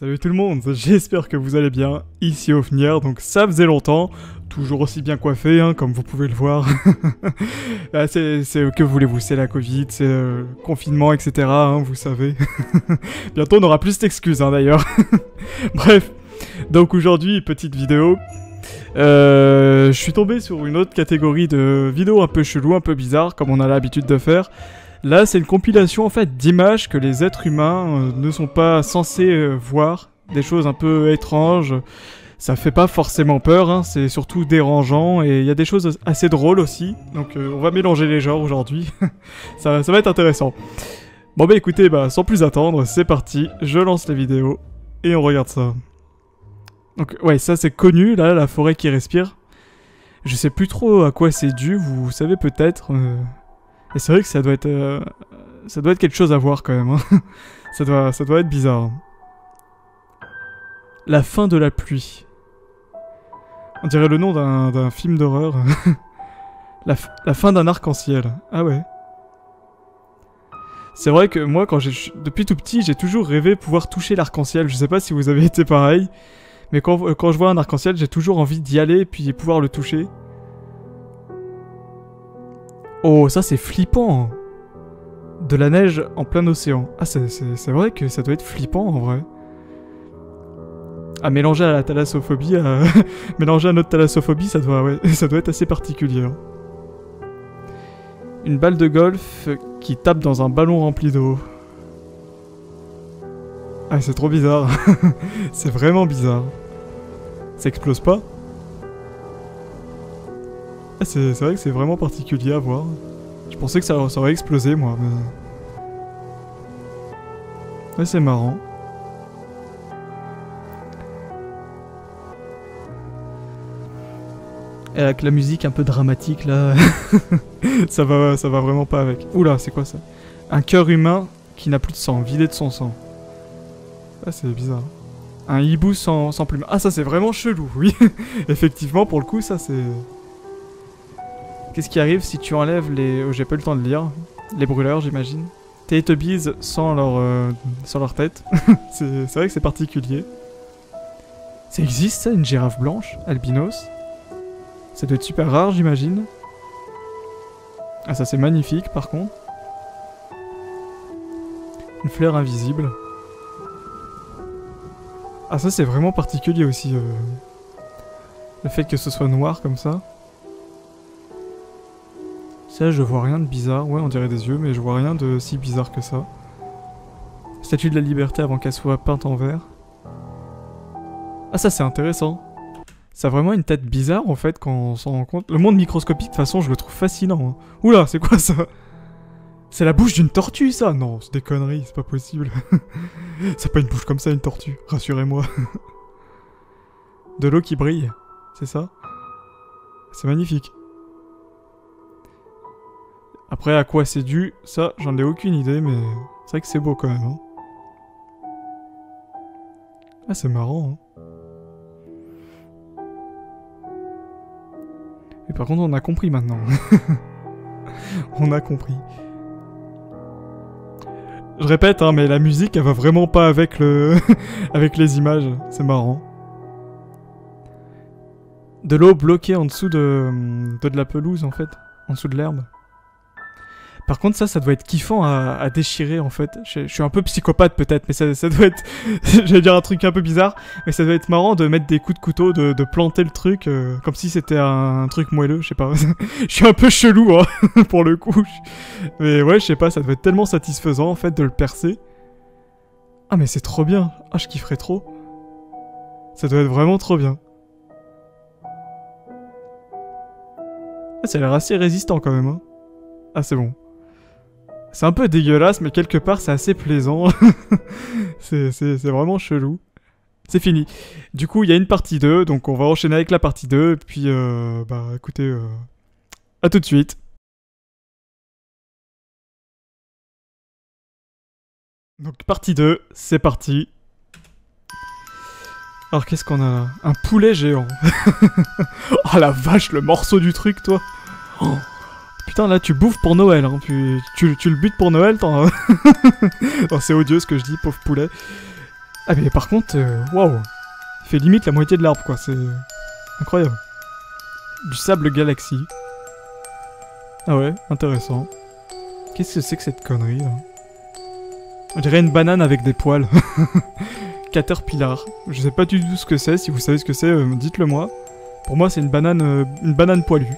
Salut tout le monde, j'espère que vous allez bien, ici Ofnier, donc ça faisait longtemps, toujours aussi bien coiffé, hein, comme vous pouvez le voir. Ah, que voulez-vous, c'est la Covid, c'est confinement, etc., hein, vous savez. Bientôt on n'aura plus cette excuse, hein, d'ailleurs. Bref, donc aujourd'hui, petite vidéo. Je suis tombé sur une autre catégorie de vidéos un peu chelou, un peu bizarre, comme on a l'habitude de faire. Là, c'est une compilation en fait d'images que les êtres humains ne sont pas censés voir, des choses un peu étranges. Ça fait pas forcément peur, hein, c'est surtout dérangeant et il y a des choses assez drôles aussi. Donc on va mélanger les genres aujourd'hui. ça va être intéressant. Bon bah écoutez, sans plus attendre, c'est parti, je lance la vidéo et on regarde ça. Donc ouais, ça c'est connu, là, la forêt qui respire. Je sais plus trop à quoi c'est dû, vous savez peut-être. Et c'est vrai que ça doit être quelque chose à voir quand même. Hein. ça doit être bizarre. La fin de la pluie. On dirait le nom d'un film d'horreur. la fin d'un arc-en-ciel. Ah ouais. C'est vrai que moi, depuis tout petit, j'ai toujours rêvé pouvoir toucher l'arc-en-ciel. Je sais pas si vous avez été pareil. Mais quand je vois un arc-en-ciel, j'ai toujours envie d'y aller et puis pouvoir le toucher. Oh, ça c'est flippant. De la neige en plein océan. Ah, c'est vrai que ça doit être flippant en vrai. À mélanger à la thalassophobie, mélanger à notre thalassophobie, ça doit être assez particulier. Hein. Une balle de golf qui tape dans un ballon rempli d'eau. Ah, c'est trop bizarre. C'est vraiment bizarre. Ça explose pas? Ah, c'est vrai que c'est vraiment particulier à voir. Je pensais que ça aurait explosé, moi, mais... Ouais, c'est marrant. Et avec la musique un peu dramatique, là... ça va vraiment pas avec. Oula, c'est quoi ça? Un cœur humain qui n'a plus de sang, vidé de son sang. Ah, c'est bizarre. Un hibou sans plume. Ah, ça, c'est vraiment chelou, oui. Effectivement, pour le coup, ça, c'est... Qu'est-ce qui arrive si tu enlèves les... Oh, j'ai pas eu le temps de lire. Les brûleurs, j'imagine. Teletubbies sans leur tête. C'est vrai que c'est particulier. Ça existe, ça, une girafe blanche, albinos? Ça doit être super rare, j'imagine. Ah, ça, c'est magnifique, par contre. Une fleur invisible. Ah, ça, c'est vraiment particulier aussi. Le fait que ce soit noir, comme ça. Ça, je vois rien de bizarre. Ouais, on dirait des yeux, mais je vois rien de si bizarre que ça. Statue de la liberté avant qu'elle soit peinte en vert. Ah, ça, c'est intéressant. Ça a vraiment une tête bizarre, en fait, quand on s'en rend compte. Le monde microscopique, de toute façon, je le trouve fascinant. Hein. Oula, c'est quoi ça? C'est la bouche d'une tortue, ça? Non, c'est des conneries, c'est pas possible. C'est pas une bouche comme ça, une tortue. Rassurez-moi. De l'eau qui brille, c'est ça? C'est magnifique. Après, à quoi c'est dû, ça, j'en ai aucune idée, mais c'est vrai que c'est beau quand même. Hein. Ah, c'est marrant. Hein. Et par contre, on a compris maintenant. On a compris. Je répète, hein, mais la musique, elle va vraiment pas avec avec les images. C'est marrant. De l'eau bloquée en dessous de la pelouse, en fait. En dessous de l'herbe. Par contre, ça doit être kiffant à déchirer, en fait. Je suis un peu psychopathe, peut-être, mais ça doit être... J'allais dire un truc un peu bizarre, mais ça doit être marrant de mettre des coups de couteau, de planter le truc, comme si c'était un truc moelleux, je sais pas. Je suis un peu chelou, hein, pour le coup. Mais ouais, je sais pas, ça doit être tellement satisfaisant, en fait, de le percer. Ah, mais c'est trop bien. Ah, je kifferais trop. Ça doit être vraiment trop bien. Ah, ça a l'air assez résistant, quand même, hein. Ah, c'est bon. C'est un peu dégueulasse, mais quelque part, c'est assez plaisant. c'est vraiment chelou. C'est fini. Du coup, il y a une partie 2, donc on va enchaîner avec la partie 2, et puis, écoutez, à tout de suite. Donc, partie 2, c'est parti. Alors, qu'est-ce qu'on a là? Un poulet géant. Oh la vache, le morceau du truc, toi. Oh. Putain, là, tu bouffes pour Noël, hein. Tu le butes pour Noël, t'en... Oh, c'est odieux ce que je dis, pauvre poulet. Ah mais par contre, waouh, il fait limite la moitié de l'arbre quoi, c'est incroyable. Du sable galaxie. Ah ouais, intéressant. Qu'est-ce que c'est que cette connerie là? On dirait une banane avec des poils. Caterpillar. Je sais pas du tout ce que c'est, si vous savez ce que c'est, dites-le moi. Pour moi c'est une banane poilue.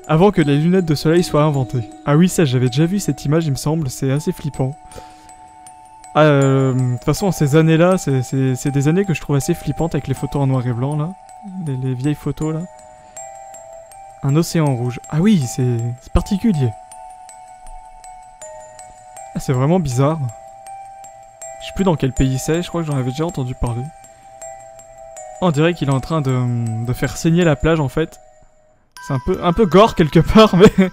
Avant que les lunettes de soleil soient inventées. Ah oui, ça j'avais déjà vu cette image il me semble, c'est assez flippant. Ah, de toute façon, ces années-là, c'est des années que je trouve assez flippantes avec les photos en noir et blanc, là. Les vieilles photos, là. Un océan rouge. Ah oui, c'est particulier. Ah, c'est vraiment bizarre. Je sais plus dans quel pays c'est, je crois que j'en avais déjà entendu parler. On dirait qu'il est en train de faire saigner la plage, en fait. C'est un peu gore, quelque part, mais... c'est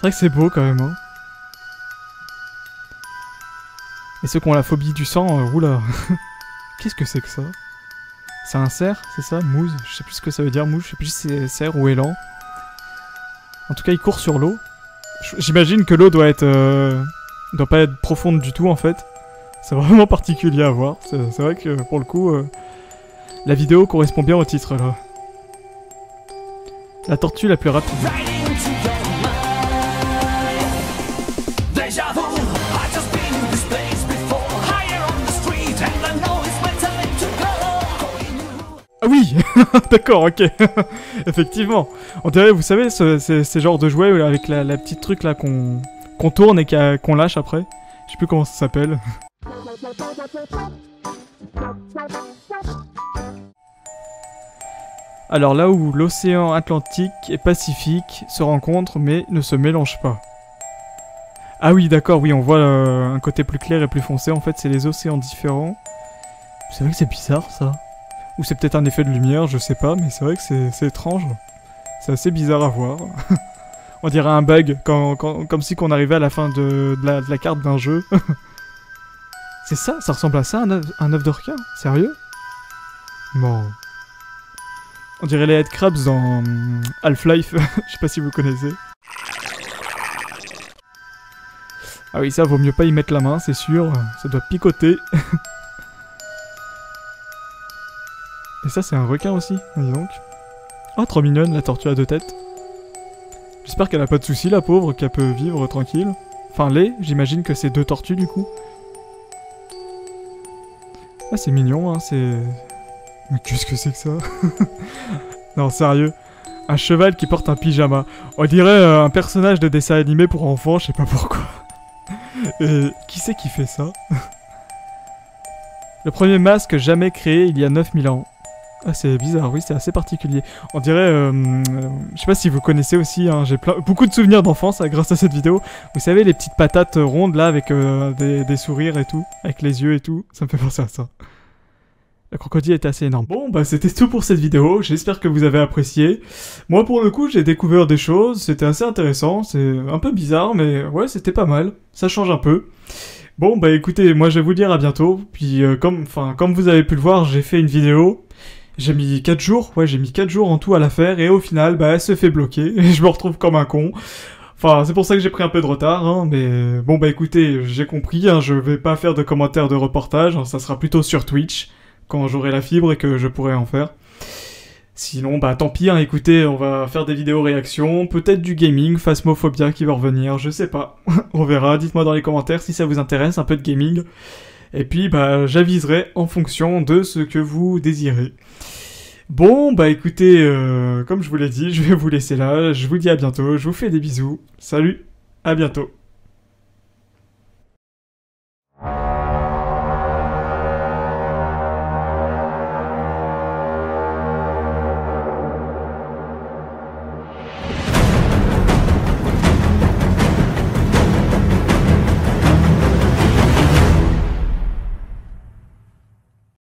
vrai que c'est beau, quand même, hein. Et ceux qui ont la phobie du sang, oula. Qu'est-ce que c'est que ça? C'est un cerf, c'est ça? Mousse? Je sais plus ce que ça veut dire, mousse. Je sais plus si c'est cerf ou élan. En tout cas, il court sur l'eau. J'imagine que l'eau doit pas être profonde du tout, en fait. C'est vraiment particulier à voir. C'est vrai que, pour le coup, la vidéo correspond bien au titre, là. La tortue la plus rapide. Ah oui. D'accord, ok. Effectivement. On dirait, vous savez, ces genres de jouets avec la petite truc là qu'on tourne et qu'on lâche après. Je sais plus comment ça s'appelle. Alors là où l'océan Atlantique et Pacifique se rencontrent mais ne se mélangent pas. Ah oui, d'accord, oui, on voit un côté plus clair et plus foncé. En fait, c'est les océans différents. C'est vrai que c'est bizarre, ça. Ou c'est peut-être un effet de lumière, je sais pas, mais c'est vrai que c'est étrange. C'est assez bizarre à voir. On dirait un bug, comme si qu'on arrivait à la fin de la carte d'un jeu. C'est ça? Ça ressemble à ça, un œuf de requin? Sérieux? Bon... On dirait les headcrabs dans Half-Life, je sais pas si vous connaissez. Ah oui, ça vaut mieux pas y mettre la main, c'est sûr, ça doit picoter. Et ça c'est un requin aussi, dis donc. Oh, trop mignonne la tortue à deux têtes. J'espère qu'elle a pas de soucis la pauvre, qu'elle peut vivre tranquille. Enfin j'imagine que c'est deux tortues du coup. Ah c'est mignon, hein, c'est... Mais qu'est-ce que c'est que ça? Non, sérieux. Un cheval qui porte un pyjama. On dirait un personnage de dessin animé pour enfants, je sais pas pourquoi. Qui c'est qui fait ça? Le premier masque jamais créé il y a 9000 ans. Ah, c'est bizarre, oui, c'est assez particulier. On dirait... je sais pas si vous connaissez aussi, hein, j'ai beaucoup de souvenirs d'enfance grâce à cette vidéo. Vous savez, les petites patates rondes là, avec des sourires et tout, avec les yeux et tout, ça me fait penser à ça. Le crocodile était assez énorme. Bon, bah c'était tout pour cette vidéo, j'espère que vous avez apprécié. Moi pour le coup, j'ai découvert des choses, c'était assez intéressant, c'est un peu bizarre, mais ouais, c'était pas mal, ça change un peu. Bon, bah écoutez, moi je vais vous dire à bientôt, puis comme vous avez pu le voir, j'ai fait une vidéo, j'ai mis 4 jours, ouais, j'ai mis 4 jours en tout à la faire, et au final, bah elle se fait bloquer, et je me retrouve comme un con. Enfin, c'est pour ça que j'ai pris un peu de retard, hein, mais bon, bah écoutez, j'ai compris, hein, je vais pas faire de commentaires de reportage, hein, ça sera plutôt sur Twitch, quand j'aurai la fibre et que je pourrai en faire. Sinon, bah tant pis, hein, écoutez, on va faire des vidéos réactions, peut-être du gaming, Phasmophobia qui va revenir, je sais pas. On verra, dites-moi dans les commentaires si ça vous intéresse, un peu de gaming. Et puis, bah j'aviserai en fonction de ce que vous désirez. Bon, bah écoutez, comme je vous l'ai dit, je vais vous laisser là, je vous dis à bientôt, je vous fais des bisous, salut, à bientôt.